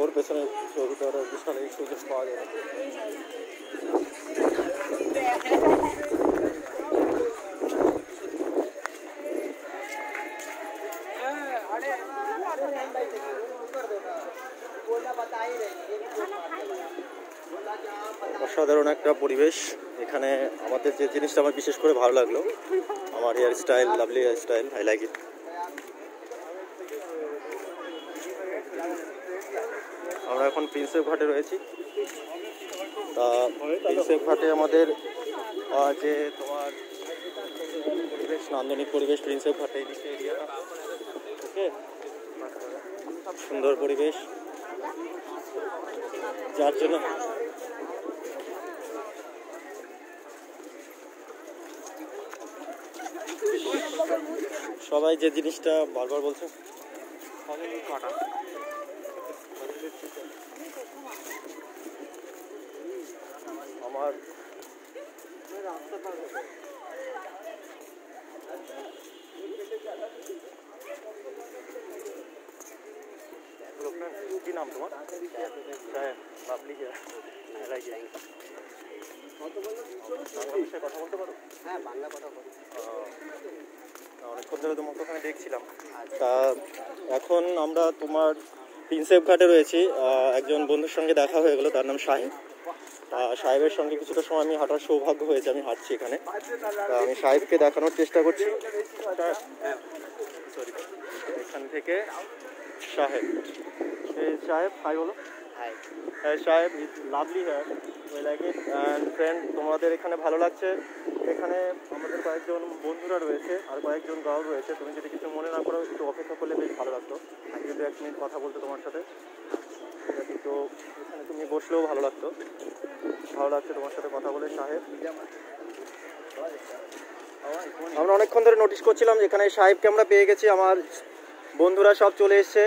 ওর পেছনে ছবিটা বিশাল এই সুযোগ পাওয়া যায়। অসাধারণ একটা পরিবেশ এখানে। আমাদের যে জিনিসটা আমার বিশেষ করে ভালো লাগলো, আমার hair style, lovely hair style, I like it. আমরা এখন প্রিন্সেপ ঘাটে রয়েছি। তা প্রিন্সেপ ঘাটে আমাদের যে তোমার পরিবেশ, নান্দনিক পরিবেশ প্রিন্সেপ ঘাটে এই দিকে এরিয়াটা, ওকে, সুন্দর পরিবেশ, যার জন্য সবাই যে জিনিসটা বারবার বলছে, আমার কি নাম তোমার? লাভলি হেয়ার, বাংলা ভাষায় কথা বলতে পারো? হ্যাঁ, বাংলা কথা বলি। অনেকক্ষণ ধরে তোমাকে ওখানে দেখছিলাম। তা এখন আমরা তোমার প্রিন্সেপ ঘাটে রয়েছি। একজন বন্ধুর সঙ্গে দেখা হয়ে গেলো, তার নাম সাহেব। সাহেবের সঙ্গে কিছুটা সময় আমি হাঁটার সৌভাগ্য হয়েছে, আমি হাঁটছি এখানে। তা আমি সাহেবকে দেখানোর চেষ্টা করছি। সরি, এখান থেকে সাহেব, সাহেব হাই বলো। হাই সাহেব, lovely hair, we like it. And friend, তোমাদের এখানে ভালো লাগছে? এখানে আমাদের কয়েকজন বন্ধুরা রয়েছে, আর কয়েকজন গার্ল রয়েছে। তুমি যদি কিছু মনে না করো, একটু অপেক্ষা করলে বেশ ভালো লাগতো। আমি যদি 1 মিনিট কথা বলতে তোমার সাথে, তো এখানে তুমি বসলেও ভালো লাগতো। ভালো লাগছে তোমার সাথে কথা বলে সাহেব। আমরা অনেকক্ষণ ধরে নোটিস করছিলাম যে এখানে সাহেবকে আমরা পেয়ে গেছি। আমার বন্ধুরা সব চলে এসছে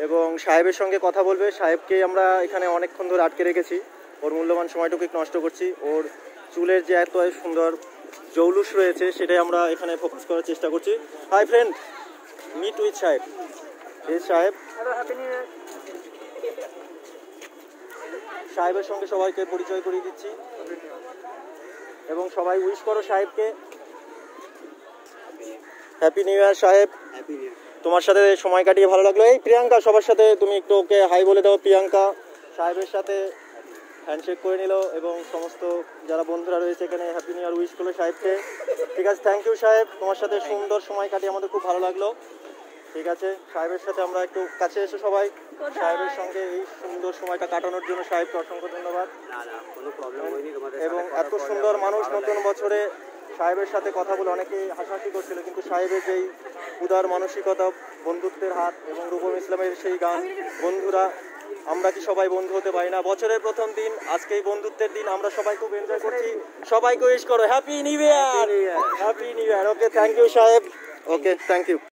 এবং সাহেবের সঙ্গে কথা বলবে। সাহেবকে আমরা এখানে অনেকক্ষণ ধরে আটকে রেখেছি, ওর মূল্যবান সময়টুকু নষ্ট করছি। ওর চুলের যে এত সুন্দর জৌলুস রয়েছে, সেটাই আমরা এখানে ফোকাস করার চেষ্টা করছি। হাই ফ্রেন্ড, মিট উইথ সাহেব। এই সাহেব, সাহেবের সঙ্গে সবাইকে পরিচয় করিয়ে দিচ্ছি এবং সবাই উইশ করো সাহেবকে। হ্যাপি নিউ ইয়ার সাহেব। তোমার সাথে সময় কাটিয়ে ভালো লাগলো। এই প্রিয়াঙ্কা, সবার সাথে তুমি একটু ওকে হাই বলে দাও। প্রিয়াঙ্কা সাহেবের সাথে হ্যান্ডশেক করে নিল এবং সমস্ত যারা বন্ধুরা রয়েছে এখানে হ্যাপি নিউ ইয়ার উইশ করলো সাহেবকে। ঠিক আছে, থ্যাংক ইউ সাহেব, তোমার সাথে সুন্দর সময় কাটিয়ে আমাদের খুব ভালো লাগলো। ঠিক আছে, সাহেবের সাথে আমরা একটু কাছে এসে সবাই সাহেবের সঙ্গে এই সুন্দর সময়টা কাটানোর জন্য সাহেবকে অসংখ্য ধন্যবাদ। এবং এত সুন্দর মানুষ নতুন বছরে সাহেবের সাথে কথা বলে অনেকেই হাসাহাসি করছিল, কিন্তু সাহেবের যেই উদার মানসিকতা, বন্ধুত্বের হাত এবং রূপম ইসলামের সেই গান, বন্ধুরা আমরা কি সবাই বন্ধু হতে পারি না? বছরের প্রথম দিন, আজকে এই বন্ধুত্বের দিন, আমরা সবাই খুব এনজয় করছি। সবাইকে উইশ করো happy new year, happy new year. Okay, thank you সাহেব। Okay, thank you.